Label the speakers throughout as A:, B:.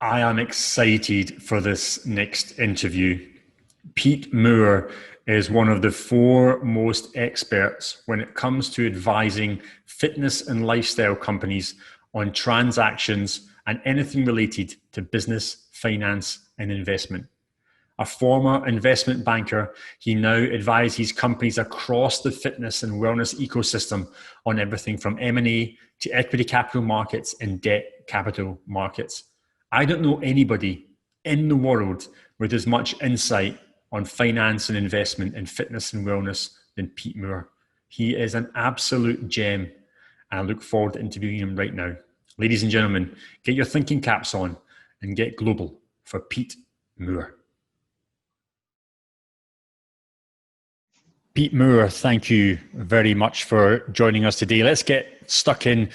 A: I am excited for this next interview. Pete Moore is one of the foremost experts when it comes to advising fitness and lifestyle companies on transactions and anything related to business, finance, and investment. A former investment banker, he now advises companies across the fitness and wellness ecosystem on everything from M&A to equity capital markets and debt capital markets. I don't know anybody in the world with as much insight on finance and investment in fitness and wellness than Pete Moore. He is an absolute gem, and I look forward to interviewing him right now. Ladies and gentlemen, get your thinking caps on and get global for Pete Moore. Pete Moore, thank you very much for joining us today. Let's get stuck in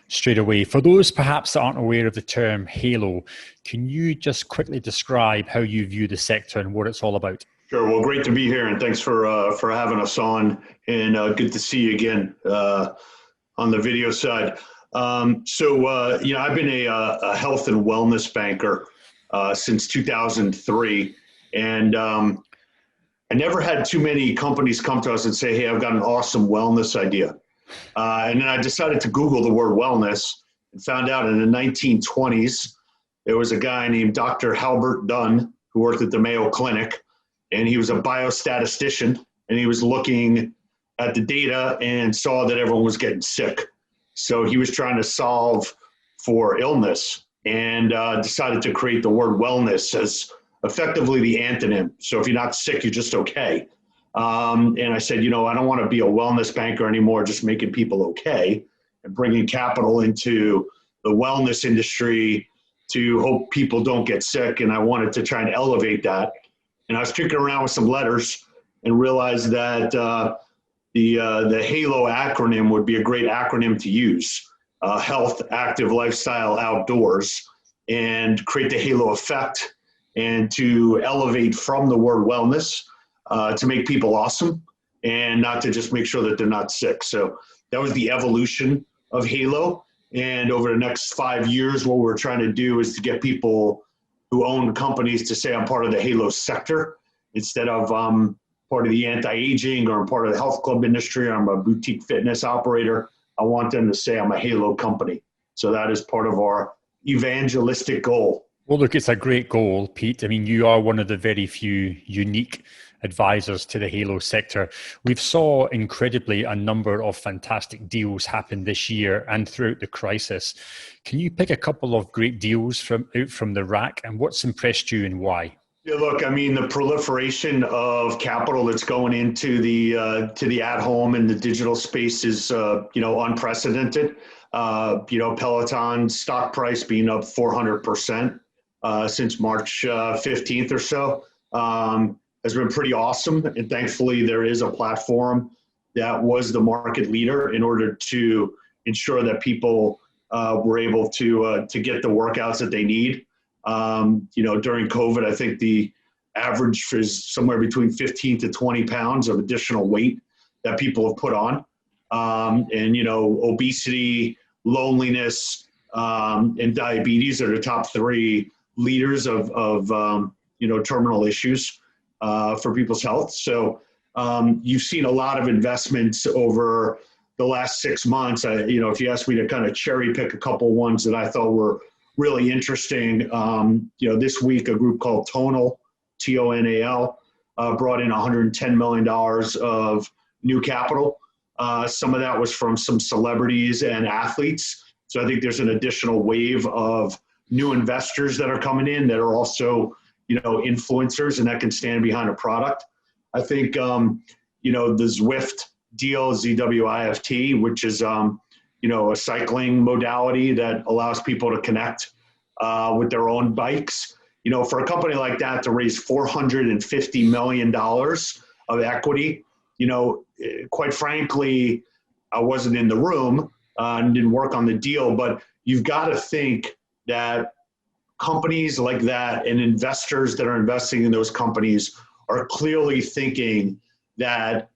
A: straight away. For those perhaps that aren't aware of the term Halo, can you just quickly describe how you view the sector and what it's all about?
B: Sure. Well, great to be here, and thanks for having us on, and good to see you again on the video side. I've been a health and wellness banker since 2003, and I never had too many companies come to us and say, "Hey, I've got an awesome wellness idea." And then I decided to Google the word wellness and found out in the 1920s, there was a guy named Dr. Halbert Dunn who worked at the Mayo Clinic, and he was a biostatistician, and he was looking at the data and saw that everyone was getting sick. So he was trying to solve for illness and decided to create the word wellness as effectively the antonym. So if you're not sick, you're just okay. And I said, I don't want to be a wellness banker anymore, just making people okay and bringing capital into the wellness industry to hope people don't get sick. And I wanted to try and elevate that. And I was kicking around with some letters and realized that the HALO acronym would be a great acronym to use. Health, active, lifestyle, outdoors, and create the HALO effect and to elevate from the word wellness to make people awesome and not to just make sure that they're not sick. So that was the evolution of HALO. And over the next 5 years, what we're trying to do is to get people who own companies to say, I'm part of the HALO sector instead of part of the anti-aging or I'm part of the health club industry or I'm a boutique fitness operator. I want them to say I'm a HALO company. So that is part of our evangelistic goal.
A: Well, look, it's a great goal, Pete. I mean, you are one of the very few unique advisors to the HALO sector. We've saw incredibly a number of fantastic deals happen this year and throughout the crisis. Can you pick a couple of great deals from the rack and what's impressed you and why?
B: Yeah, look, I mean, the proliferation of capital that's going into the at-home and the digital space is, unprecedented. Peloton's stock price being up 400%. Since March 15th or so, has been pretty awesome. And thankfully, there is a platform that was the market leader in order to ensure that people were able to get the workouts that they need. During COVID, I think the average is somewhere between 15 to 20 pounds of additional weight that people have put on. Obesity, loneliness, and diabetes are the top three leaders of terminal issues for people's health. So you've seen a lot of investments over the last 6 months. If you asked me to kind of cherry pick a couple ones that I thought were really interesting, this week a group called Tonal, Tonal, brought in $110 million of new capital. Some of that was from some celebrities and athletes. So I think there's an additional wave of new investors that are coming in that are also, influencers and that can stand behind a product. I think, the Zwift deal, ZWIFT, which is, a cycling modality that allows people to connect with their own bikes. For a company like that to raise $450 million of equity, quite frankly, I wasn't in the room and didn't work on the deal, but you've got to think that companies like that and investors that are investing in those companies are clearly thinking that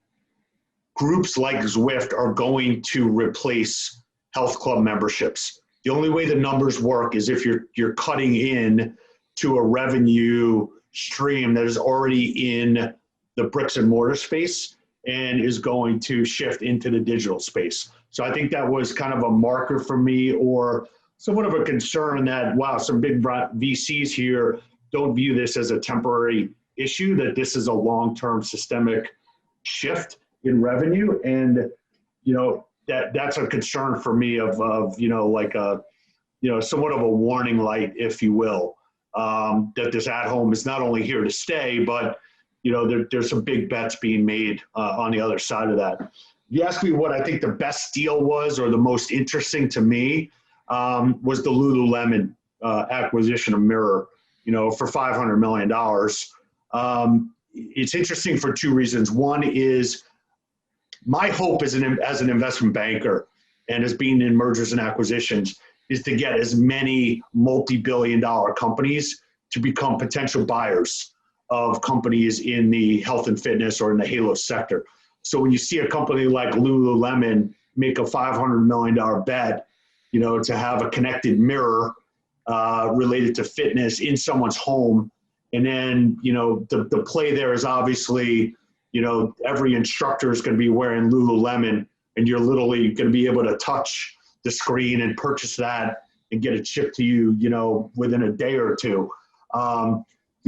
B: groups like Zwift are going to replace health club memberships. The only way the numbers work is if you're cutting in to a revenue stream that is already in the bricks and mortar space and is going to shift into the digital space. So I think that was kind of a marker for me, or somewhat of a concern that, wow, some big VCs here don't view this as a temporary issue, that this is a long-term systemic shift in revenue. And, that's a concern for me of like a, somewhat of a warning light, if you will, that this at home is not only here to stay, but, there's some big bets being made on the other side of that. You asked me what I think the best deal was, or the most interesting to me, was the Lululemon acquisition of Mirror, for $500 million. It's interesting for two reasons. One is my hope as an investment banker and as being in mergers and acquisitions is to get as many multi-billion-dollar companies to become potential buyers of companies in the health and fitness or in the halo sector. So when you see a company like Lululemon make a $500 million bet, to have a connected mirror related to fitness in someone's home, and then, the play there is obviously, every instructor is going to be wearing Lululemon, and you're literally going to be able to touch the screen and purchase that and get it shipped to you, within a day or two.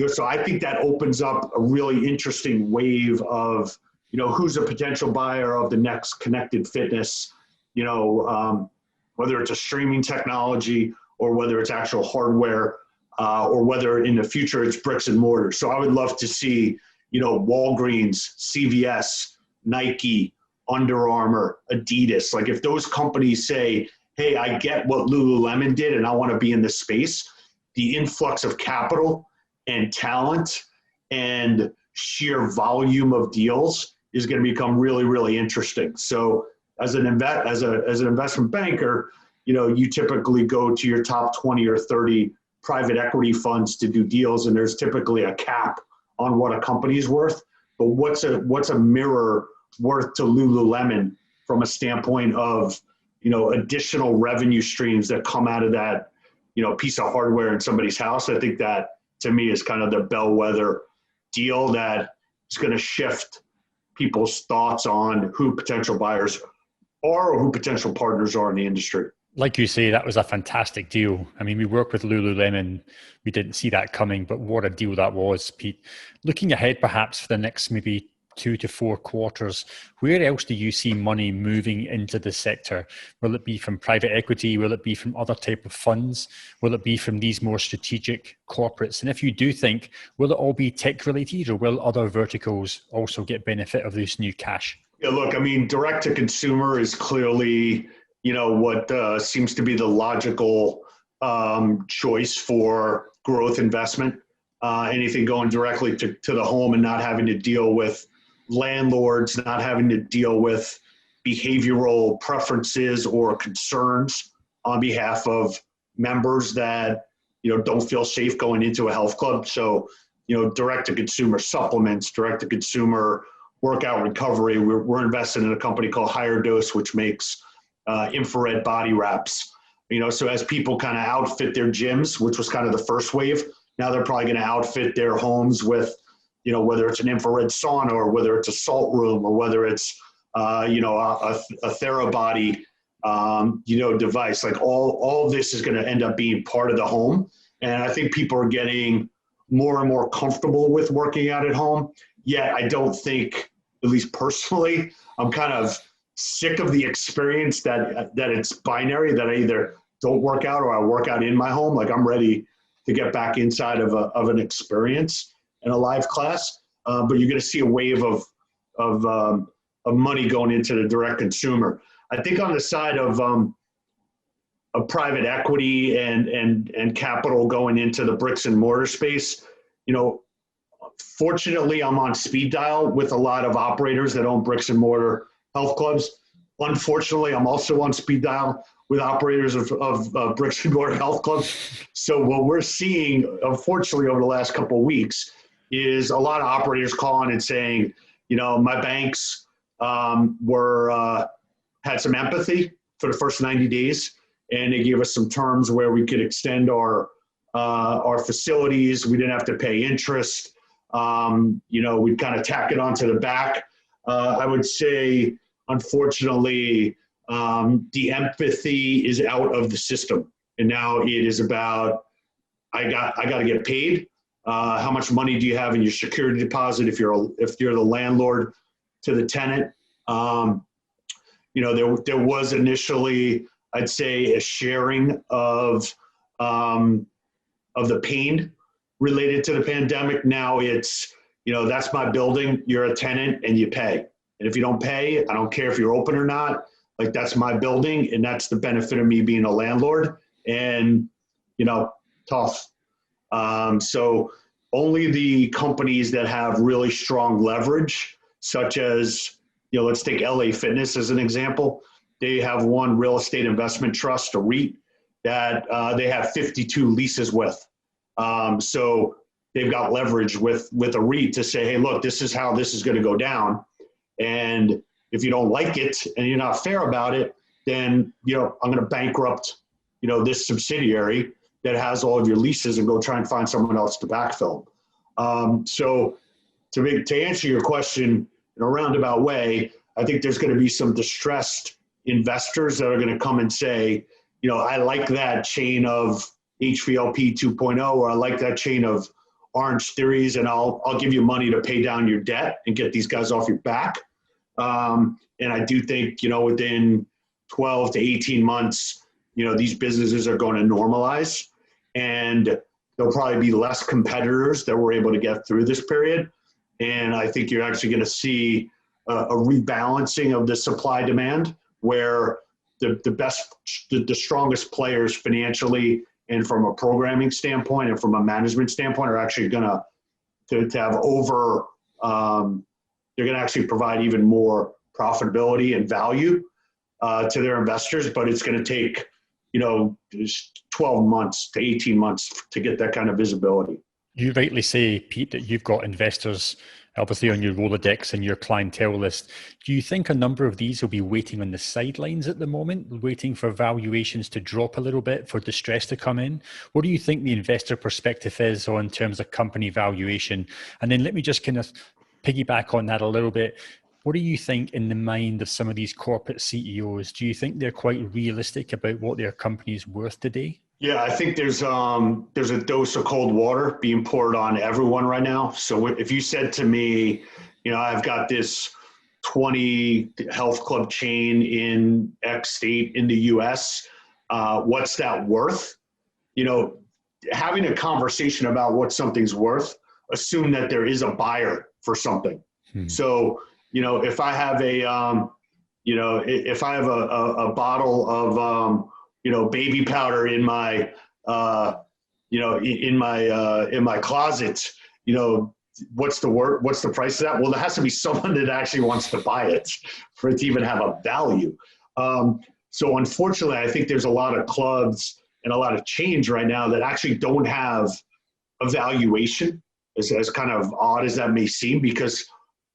B: So I think that opens up a really interesting wave of, who's a potential buyer of the next connected fitness, whether it's a streaming technology or whether it's actual hardware, or whether in the future it's bricks and mortar. So I would love to see, Walgreens, CVS, Nike, Under Armour, Adidas. Like if those companies say, hey, I get what Lululemon did and I want to be in this space, the influx of capital and talent and sheer volume of deals is going to become really, really interesting. So as an investment banker, you typically go to your top 20 or 30 private equity funds to do deals, and there's typically a cap on what a company is worth. But what's a mirror worth to Lululemon from a standpoint of, additional revenue streams that come out of that, piece of hardware in somebody's house? I think that, to me, is kind of the bellwether deal that is going to shift people's thoughts on who potential buyers are or who potential partners are in the industry.
A: Like you say, that was a fantastic deal. I mean, we work with Lululemon. We didn't see that coming, but what a deal that was, Pete. Looking ahead, perhaps for the next maybe 2 to 4 quarters, where else do you see money moving into the sector? Will it be from private equity? Will it be from other type of funds? Will it be from these more strategic corporates? And if you do think, will it all be tech related, or will other verticals also get benefit of this new cash?
B: Yeah, look, I mean, direct to consumer is clearly, what seems to be the logical choice for growth investment. Anything going directly to the home and not having to deal with landlords, not having to deal with behavioral preferences or concerns on behalf of members that, don't feel safe going into a health club. So, direct to consumer supplements, direct to consumer workout recovery. We're invested in a company called Higher Dose, which makes infrared body wraps. So as people kind of outfit their gyms, which was kind of the first wave, now they're probably going to outfit their homes with, whether it's an infrared sauna or whether it's a salt room or whether it's, a TheraBody, device. Like all of this is going to end up being part of the home. And I think people are getting more and more comfortable with working out at home. Yet I don't think, at least personally, I'm kind of sick of the experience that it's binary, that I either don't work out or I work out in my home. Like I'm ready to get back inside of an experience in a live class. But you're going to see a wave of money going into the direct consumer. I think on the side of private equity and capital going into the bricks and mortar space, fortunately, I'm on speed dial with a lot of operators that own bricks and mortar health clubs. Unfortunately, I'm also on speed dial with operators of bricks and mortar health clubs. So what we're seeing, unfortunately, over the last couple of weeks is a lot of operators calling and saying, my banks had some empathy for the first 90 days. and they gave us some terms where we could extend our facilities. We didn't have to pay interest. We'd kind of tack it onto the back. I would say, unfortunately, the empathy is out of the system, and now it is about I got to get paid. How much money do you have in your security deposit if you're the landlord to the tenant? There was initially, I'd say, a sharing of the pain related to the pandemic. Now it's, that's my building, you're a tenant and you pay. And if you don't pay, I don't care if you're open or not, like that's my building and that's the benefit of me being a landlord. And, tough. So only the companies that have really strong leverage, such as, let's take LA Fitness as an example. They have one real estate investment trust, a REIT, that they have 52 leases with. So they've got leverage with a REIT to say, hey, look, this is how this is going to go down. And if you don't like it and you're not fair about it, then, I'm going to bankrupt, this subsidiary that has all of your leases and go try and find someone else to backfill. So to answer your question in a roundabout way, I think there's going to be some distressed investors that are going to come and say, I like that chain of HVLP 2.0, or I like that chain of Orange Theories, and I'll give you money to pay down your debt and get these guys off your back. And I do think, within 12 to 18 months, these businesses are going to normalize, and there'll probably be less competitors that were able to get through this period. And I think you're actually going to see a rebalancing of the supply demand, where the strongest players financially and from a programming standpoint and from a management standpoint are actually going to have they're going to actually provide even more profitability and value to their investors, but it's going to take 12 months to 18 months to get that kind of visibility.
A: You rightly say, Pete, that you've got investors obviously on your Rolodex and your clientele list. Do you think a number of these will be waiting on the sidelines at the moment, waiting for valuations to drop a little bit, for distress to come in? What do you think the investor perspective is on terms of company valuation? And then let me just kind of piggyback on that a little bit. What do you think in the mind of some of these corporate CEOs? Do you think they're quite realistic about what their company is worth today?
B: Yeah, I think there's a dose of cold water being poured on everyone right now. So if you said to me, I've got this 20 health club chain in X state in the US, what's that worth? Having a conversation about what something's worth, assume that there is a buyer for something. So, if I have a bottle of baby powder in my in my closet, what's the price of that? Well, there has to be someone that actually wants to buy it for it to even have a value. So unfortunately, I think there's a lot of clubs and a lot of chains right now that actually don't have a valuation, as kind of odd as that may seem, because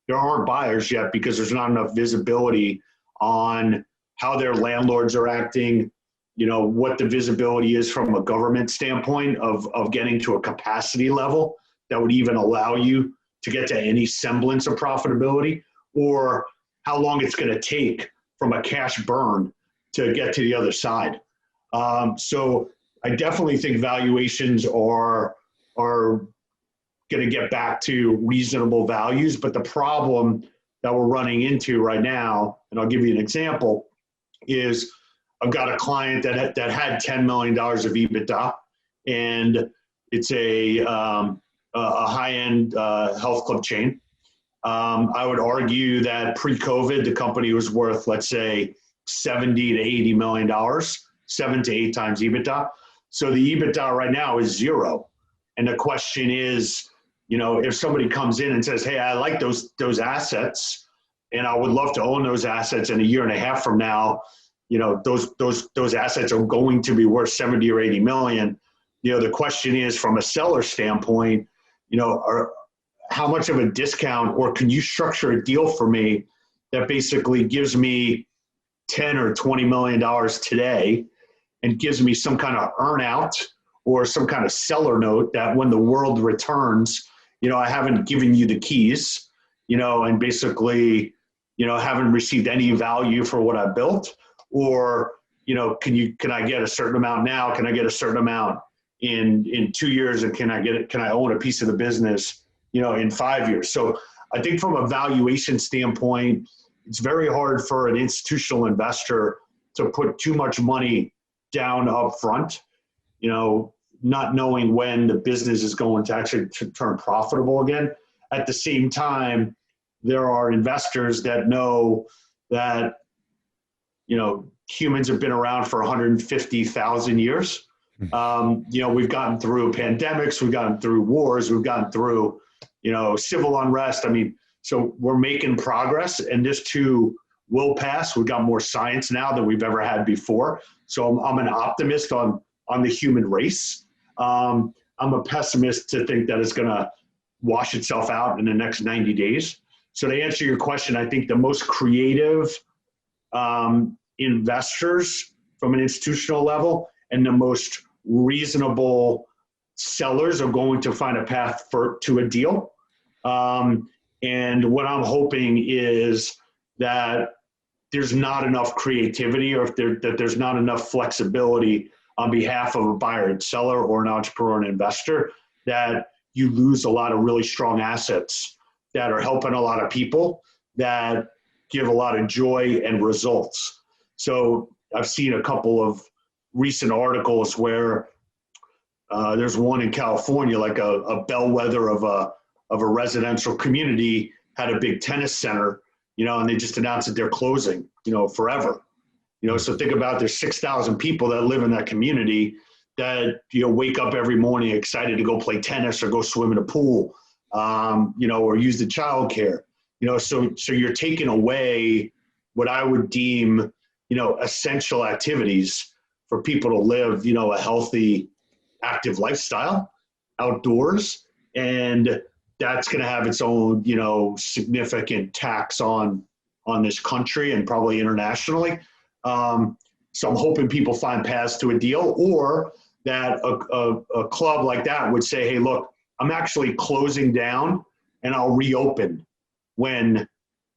B: there aren't buyers yet, because there's not enough visibility on how their landlords are acting, what the visibility is from a government standpoint of getting to a capacity level that would even allow you to get to any semblance of profitability, or how long it's going to take from a cash burn to get to the other side. So I definitely think valuations are going to get back to reasonable values. But the problem that we're running into right now, and I'll give you an example, is I've got a client that had $10 million of EBITDA, and it's a high-end health club chain. I would argue that pre-COVID, the company was worth, let's say, $70 to $80 million, 7 to 8 times EBITDA. So the EBITDA right now is zero. And the question is, if somebody comes in and says, hey, I like those assets, and I would love to own those assets, in a year and a half from now, those assets are going to be worth 70 or 80 million. The question is, from a seller standpoint, how much of a discount, or can you structure a deal for me that basically gives me $10 or $20 million today, and gives me some kind of earnout or some kind of seller note that when the world returns, I haven't given you the keys, and basically, haven't received any value for what I built, or, can I get a certain amount now? Can I get a certain amount in 2 years? And can I own a piece of the business, in 5 years? So I think from a valuation standpoint, it's very hard for an institutional investor to put too much money down up front, not knowing when the business is going to actually turn profitable again. At the same time, there are investors that know that, humans have been around for 150,000 years. We've gotten through pandemics, we've gotten through wars, we've gotten through, civil unrest. So we're making progress, and this too will pass. We've got more science now than we've ever had before. So I'm an optimist on the human race. I'm a pessimist to think that it's going to wash itself out in the next 90 days. So to answer your question, I think the most creative investors from an institutional level and the most reasonable sellers are going to find a path to a deal. And what I'm hoping is that there's not enough creativity, or that there's not enough flexibility on behalf of a buyer and seller or an entrepreneur and investor, that you lose a lot of really strong assets that are helping a lot of people, that give a lot of joy and results. So I've seen a couple of recent articles where there's one in California, like a bellwether of a residential community, had a big tennis center, and they just announced that they're closing, forever. So think about, there's 6,000 people that live in that community that, wake up every morning excited to go play tennis or go swim in a pool, or use the childcare, so you're taking away what I would deem, essential activities for people to live, a healthy, active lifestyle outdoors. And that's going to have its own, significant tax on this country and probably internationally. So I'm hoping people find paths to a deal, or that a club like that would say, hey, look, I'm actually closing down and I'll reopen when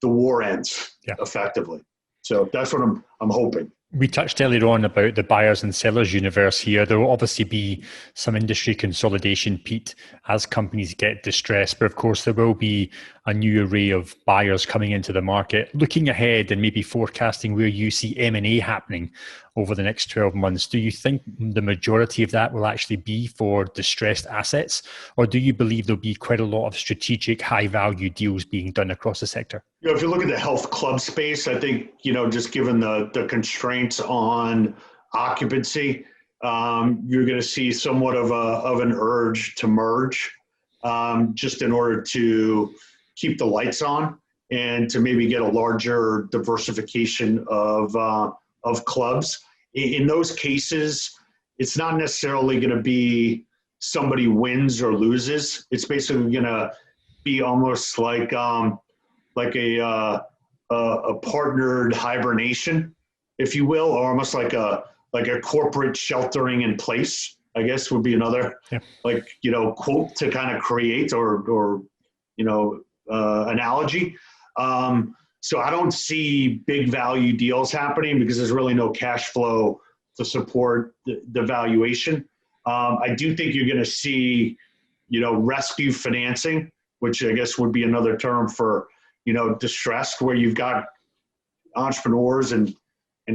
B: the war ends, effectively. So that's what I'm hoping.
A: We touched earlier on about the buyers and sellers universe here. There will obviously be some industry consolidation, Pete, as companies get distressed. But of course, there will be a new array of buyers coming into the market. Looking ahead and maybe forecasting where you see M&A happening over the next 12 months, do you think the majority of that will actually be for distressed assets? Or do you believe there'll be quite a lot of strategic, high-value deals being done across the sector?
B: If you look at the health club space, I think, just given the constraints on occupancy, you're going to see somewhat of an urge to merge, just in order to keep the lights on and to maybe get a larger diversification of clubs. In those cases, it's not necessarily going to be somebody wins or loses. It's basically going to be almost like a partnered hibernation, if you will, or almost like a corporate sheltering in place, I guess would be another quote to kind of create or analogy. So I don't see big value deals happening because there's really no cash flow to support the valuation. I do think you're going to see, rescue financing, which I guess would be another term for, distressed, where you've got entrepreneurs and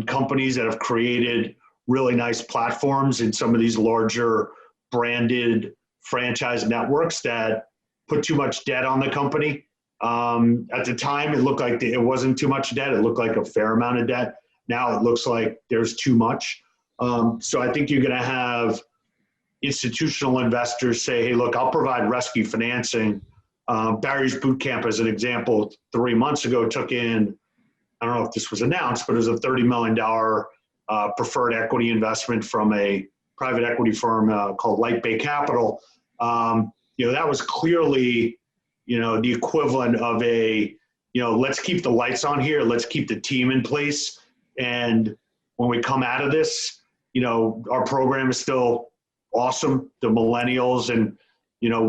B: companies that have created really nice platforms in some of these larger branded franchise networks that put too much debt on the company. At the time, it looked like it wasn't too much debt. It looked like a fair amount of debt. Now it looks like there's too much. So I think you're going to have institutional investors say, hey, look, I'll provide rescue financing. Barry's Boot Camp, as an example, 3 months ago took in, I don't know if this was announced, but it was a $30 million preferred equity investment from a private equity firm called Light Bay Capital. That was clearly, the equivalent of a, let's keep the lights on here. Let's keep the team in place. And when we come out of this, our program is still awesome. The millennials and,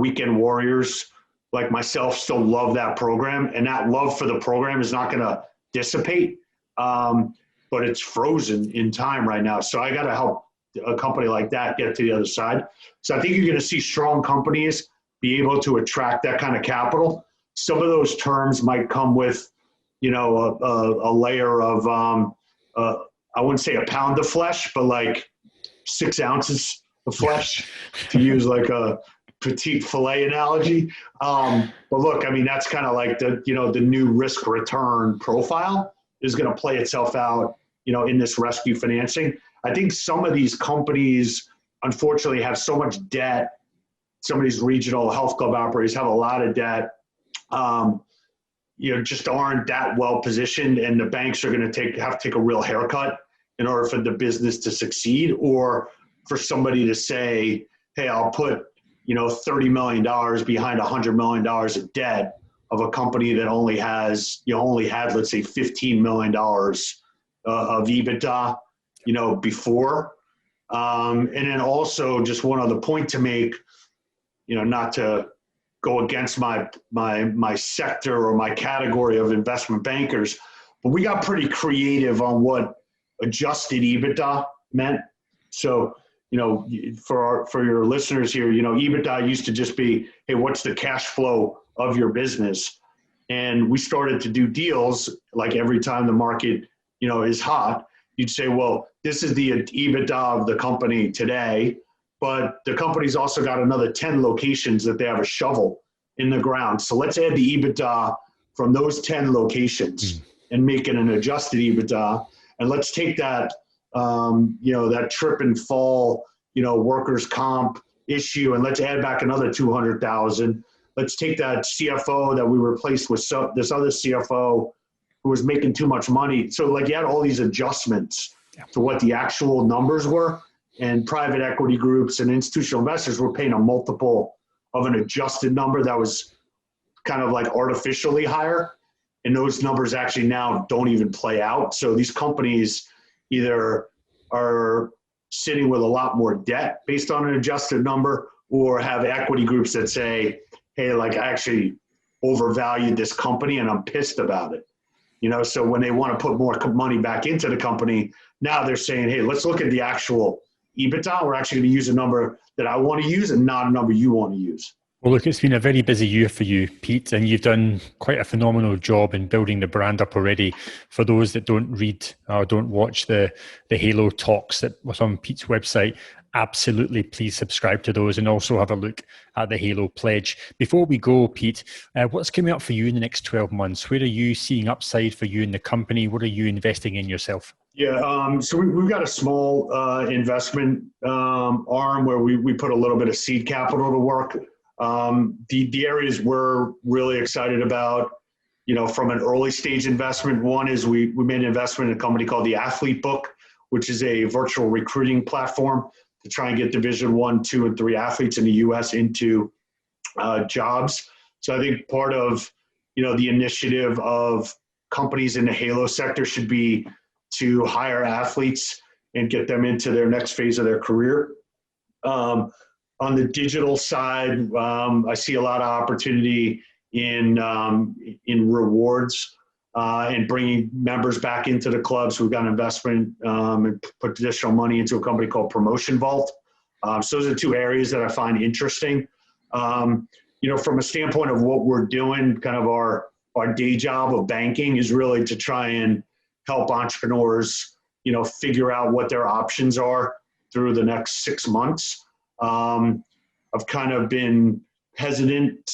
B: weekend warriors like myself still love that program, and that love for the program is not going to dissipate, but it's frozen in time right now. So I got to help a company like that get to the other side. So I think you're going to see strong companies be able to attract that kind of capital. Some of those terms might come with, a layer of, I wouldn't say a pound of flesh, but like 6 ounces of flesh, to use like a petite filet analogy. But look, I mean, that's kind of like the new risk return profile is going to play itself out, in this rescue financing. I think some of these companies, unfortunately, have so much debt. Some of these regional health club operators have a lot of debt, just aren't that well positioned, and the banks are going to have to take a real haircut in order for the business to succeed, or for somebody to say, hey, I'll put, $30 million behind $100 million of debt of a company that only had, let's say, $15 million of EBITDA, before. And then also just one other point to make, not to go against my sector or my category of investment bankers, but we got pretty creative on what adjusted EBITDA meant. So, for your listeners here, EBITDA used to just be, hey, what's the cash flow of your business? And we started to do deals like every time the market, is hot, you'd say, well, this is the EBITDA of the company today, but the company's also got another 10 locations that they have a shovel in the ground. So let's add the EBITDA from those 10 locations and make it an adjusted EBITDA. And let's take that, that trip and fall, workers' comp issue, and let's add back another 200,000. Let's take that CFO that we replaced with this other CFO who was making too much money. So like you had all these adjustments to what the actual numbers were, and private equity groups and institutional investors were paying a multiple of an adjusted number that was kind of like artificially higher. And those numbers actually now don't even play out. So these companies either are sitting with a lot more debt based on an adjusted number, or have equity groups that say, hey, like I actually overvalued this company and I'm pissed about it. So when they want to put more money back into the company, now they're saying, hey, let's look at the actual EBITDA. We're actually going to use a number that I want to use and not a number you want to use.
A: Well, look, it's been a very busy year for you, Pete, and you've done quite a phenomenal job in building the brand up already. For those that don't read or don't watch the Halo talks that was on Pete's website, absolutely please subscribe to those and also have a look at the Halo pledge. Before we go, Pete, what's coming up for you in the next 12 months? Where are you seeing upside for you in the company? What are you investing in yourself?
B: Yeah, so we've got a small investment arm where we put a little bit of seed capital to work. The areas we're really excited about, from an early stage investment, one is we made an investment in a company called the Athlete Book, which is a virtual recruiting platform to try and get Division 1, 2, and 3 athletes in the U.S. into jobs. So I think part of, the initiative of companies in the Halo sector should be to hire athletes and get them into their next phase of their career. On the digital side, I see a lot of opportunity in rewards and bringing members back into the clubs. We've got an investment and put additional money into a company called Promotion Vault. So those are 2 areas that I find interesting. From a standpoint of what we're doing, kind of our day job of banking is really to try and help entrepreneurs, figure out what their options are through the next 6 months. I've kind of been hesitant,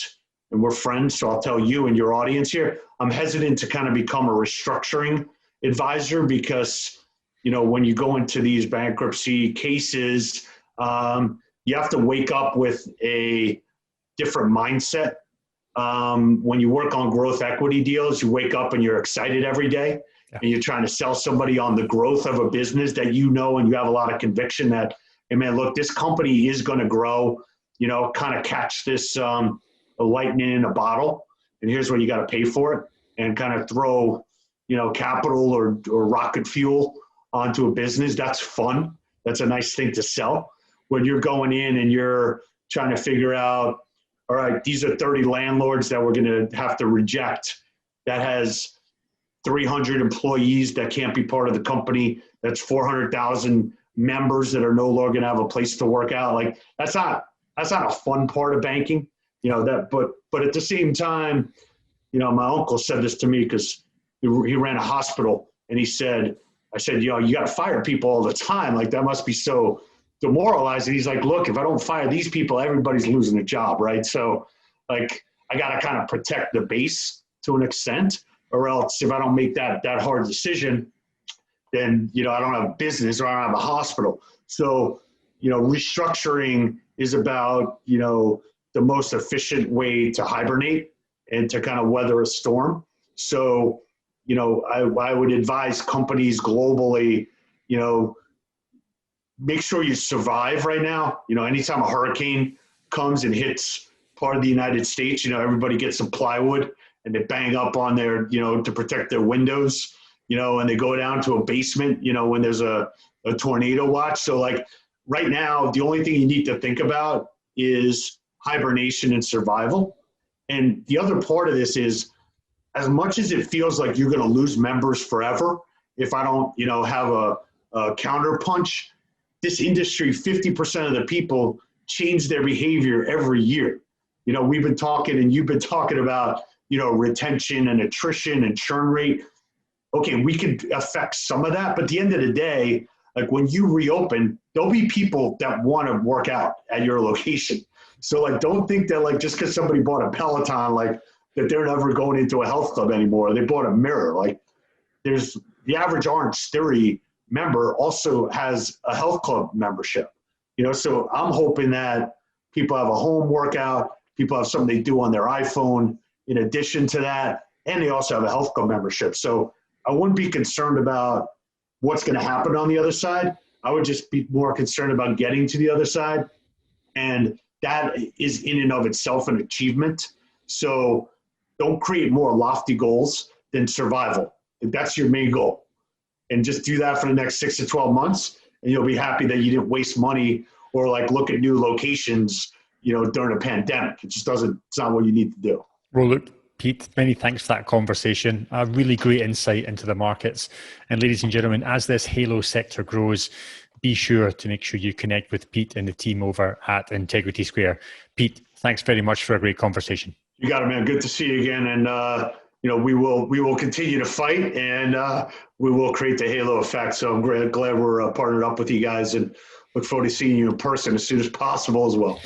B: and we're friends, so I'll tell you and your audience here, I'm hesitant to kind of become a restructuring advisor because, when you go into these bankruptcy cases, you have to wake up with a different mindset. When you work on growth equity deals, you wake up and you're excited every day. And you're trying to sell somebody on the growth of a business that and you have a lot of conviction that, hey man, look, this company is going to grow, kind of catch this lightning in a bottle, and here's what you got to pay for it, and kind of throw, capital or rocket fuel onto a business. That's fun. that's a nice thing to sell. When you're going in and you're trying to figure out, all right, these are 30 landlords that we're going to have to reject. That has 300 employees that can't be part of the company. That's 400,000 members that are no longer going to have a place to work out. Like that's not a fun part of banking, but at the same time, my uncle said this to me because he ran a hospital, and I said, you got to fire people all the time. Like that must be so demoralizing. He's like, look, if I don't fire these people, everybody's losing their job, right? So like I got to kind of protect the base to an extent, or else if I don't make that hard decision, then, I don't have a business or I don't have a hospital. So, restructuring is about, the most efficient way to hibernate and to kind of weather a storm. So, I would advise companies globally, make sure you survive right now. Anytime a hurricane comes and hits part of the United States, everybody gets some plywood and they bang up on their, to protect their windows, and they go down to a basement, when there's a tornado watch. So like right now, the only thing you need to think about is hibernation and survival. And the other part of this is, as much as it feels like you're going to lose members forever, if I don't, have a counter punch, this industry, 50% of the people change their behavior every year. We've been talking and you've been talking about, retention and attrition and churn rate. Okay, we could affect some of that, but at the end of the day, like when you reopen, there'll be people that want to work out at your location. So like, don't think that like, just because somebody bought a Peloton, like that they're never going into a health club anymore. They bought a mirror. Like there's the average Orange Theory member also has a health club membership, so I'm hoping that people have a home workout, people have something they do on their iPhone in addition to that, and they also have a health club membership. So I wouldn't be concerned about what's going to happen on the other side. I would just be more concerned about getting to the other side. And that is in and of itself an achievement. So don't create more lofty goals than survival. If that's your main goal. And just do that for the next 6 to 12 months, and you'll be happy that you didn't waste money or like look at new locations, during a pandemic. It's not what you need to do.
A: Well, look, Pete, many thanks for that conversation. A really great insight into the markets. And ladies and gentlemen, as this Halo sector grows, be sure to make sure you connect with Pete and the team over at Integrity Square. Pete, thanks very much for a great conversation.
B: You got it, man. Good to see you again. And, we will continue to fight, and we will create the Halo effect. So I'm glad we're partnered up with you guys, and look forward to seeing you in person as soon as possible as well.